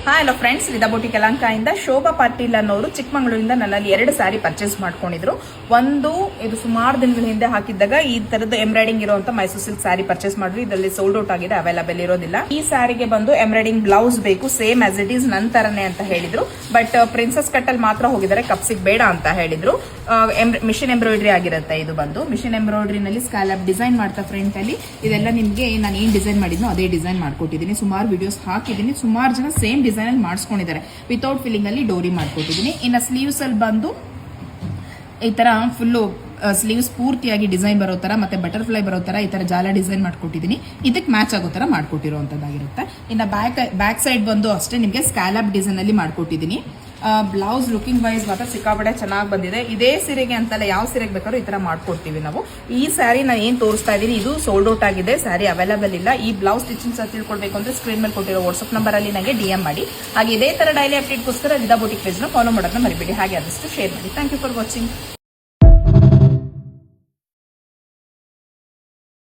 Hello friends, ವಿದಾ ಬೌಟಿಕ್ ಯಲಹಂಕದಿಂದ Shobha Patil ಅನ್ನೋರು ಚಿಕ್ಕಮಗಳೂರಿಂದ ನನ್ನಲ್ಲಿ 2 sari purchase ಮಾಡ್ಕೊಂಡಿದ್ರು. ಒಂದು ಇದು ಸುಮಾರು ದಿನಗಳ ಹಿಂದೆ ಹಾಕಿದ್ದಾಗ ಈ ತರದ್ದು ಎಂಬ್ರಾಯ್ಡಿಂಗ್ ಇರುವಂತ ಮೈಸೂರು ಸಿಲ್ಕ್ ಸ್ಯಾರಿ ಪರ್ಚೇಸ್ ಮಾಡಿದ್ರು. ಇದರಲ್ಲಿ ಸೋಲ್ಡ್ ಔಟ್ ಆಗಿದೆ, ಅವೈಲೇಬಲ್ ಇರೋದಿಲ್ಲ. ಈ ಸ್ಯಾರಿಗೆ ಬಂದು ಎಂಬ್ರಾಯ್ಡಿಂಗ್ ಬ್ಲೌಸ್ ಬೇಕು, ಸೇಮ್ ಆಸ್ ಇಟ್ ಈಸ್ ನಂತರನೇ ಅಂತ ಹೇಳಿದ್ರು. ಬಟ್ ಪ್ರಿನ್ಸಸ್ ಕಟ್ ಅಲ್ಲಿ ಮಾತ್ರ ಹೋಗಿದ್ದಾರೆ, ಕಪ್ಸಿಗೆ ಬೇಡ ಅಂತ ಹೇಳಿದ್ರು. ಮಿಷಿನ್ ಎಂಬ್ರಾಯ್ಡ್ರಿ ಆಗಿರುತ್ತೆ. ಇದು ಬಂದು ಮಿಷಿನ್ ಎಂಬ್ರಾಯ್ಡ್ರಿನಲ್ಲಿ ಸ್ಕ್ಯಾಲಪ್ ಡಿಸೈನ್ ಮಾಡ್ತಾ ಫ್ರಂಟ್ ಅಲ್ಲಿ ಇದೆಲ್ಲ ನಿಮ್ಗೆ ನಾನು ಏನ್ ಡಿಸೈನ್ ಮಾಡಿದ್ನೋ ಅದೇ ಡಿಸೈನ್ ಮಾಡ್ಕೊಟ್ಟಿದ್ದೀನಿ. ಸುಮಾರು ವಿಡಿಯೋಸ್ ಹಾಕಿದ್ದೀನಿ, ಸುಮಾರು ಜನ ಸೇಮ್ ಡಿಸೈನ್ ಅಲ್ಲಿ ಮಾಡಿಸ್ಕೊಂಡಿದ್ದಾರೆ. ವಿತೌಟ್ ಫಿಲ್ಲಿಂಗ್ ಅಲ್ಲಿ ಡೋರಿ ಮಾಡ್ಕೊಟ್ಟಿದ್ದೀನಿ. ಇನ್ನು ಸ್ಲೀವ್ಸ್ ಅಲ್ಲಿ ಬಂದು ಈ ತರ ಫುಲ್ಲು ಸ್ಲೀವ್ಸ್ ಪೂರ್ತಿಯಾಗಿ ಡಿಸೈನ್ ಬರೋ ತರ ಮತ್ತೆ ಬಟರ್ಫ್ಲೈ ಬರೋ ತರ ಈ ತರ ಜಾಲ ಡಿಸೈನ್ ಮಾಡ್ಕೊಟ್ಟಿದ್ದೀನಿ. ಇದಕ್ಕೆ ಮ್ಯಾಚ್ ಆಗೋ ತರ ಮಾಡ್ಕೊಟ್ಟಿರುವಂತದ್ದಾಗಿರುತ್ತೆ. ಇನ್ನು ಬ್ಯಾಕ್ ಸೈಡ್ ಬಂದು ಅಷ್ಟೇ ನಿಮಗೆ ಸ್ಕ್ಯಾಲಪ್ ಡಿಸೈನ್ ಅಲ್ಲಿ ಮಾಡ್ಕೊಟ್ಟಿದ್ದೀನಿ. ಬ್ಲೌಸ್ ಲುಕಿಂಗ್ ವೈಸ್ ಮಾತ್ರ ಸಿಕ್ಕಾಪಟ್ಟೆ ಚೆನ್ನಾಗಿ ಬಂದಿದೆ. ಇದೇ ಸೀರೆಗೆ ಅಂತಲ್ಲ, ಯಾವ ಸೀರೆಗೆ ಬೇಕಾದ್ರೂ ಈ ತರ ಮಾಡ್ಕೊಡ್ತೀವಿ ನಾವು. ಈ ಸ್ಯಾರಿ ನಾನು ಏನ್ ತೋರಿಸ್ತಾ ಇದ್ದೀನಿ ಇದು ಸೋಲ್ಡ್ ಔಟ್ ಆಗಿದೆ, ಸ್ಯಾರಿ ಅವೈಲೇಬಲ್ ಇಲ್ಲ. ಈ ಬ್ಲೌಸ್ ಸ್ಟಿಚಿಂಗ್ ತಿಳ್ಕೊಳ್ಬೇಕು ಅಂದ್ರೆ ಸ್ಕ್ರೀನ್ ಮೇಲೆ ಕೊಟ್ಟಿರೋ ವಾಟ್ಸ್ಆಪ್ ನಂಬರ್ ಅಲ್ಲಿ ನನಗೆ DM ಮಾಡಿ. ಹಾಗೆ ಇದೇ ತರ ಡೈಲಿ ಅಪ್ಡೇಟ್ಗೋಸ್ಕರ ವಿದಾ ಬೌಟಿಕ್ ಪೇಜ್ ನ ಫಾಲೋ ಮಾಡೋದನ್ನ ಮರಿಬೇಡಿ. ಹಾಗೆ ಆದಷ್ಟು ಶೇರ್ ಮಾಡಿ. Thank you for watching.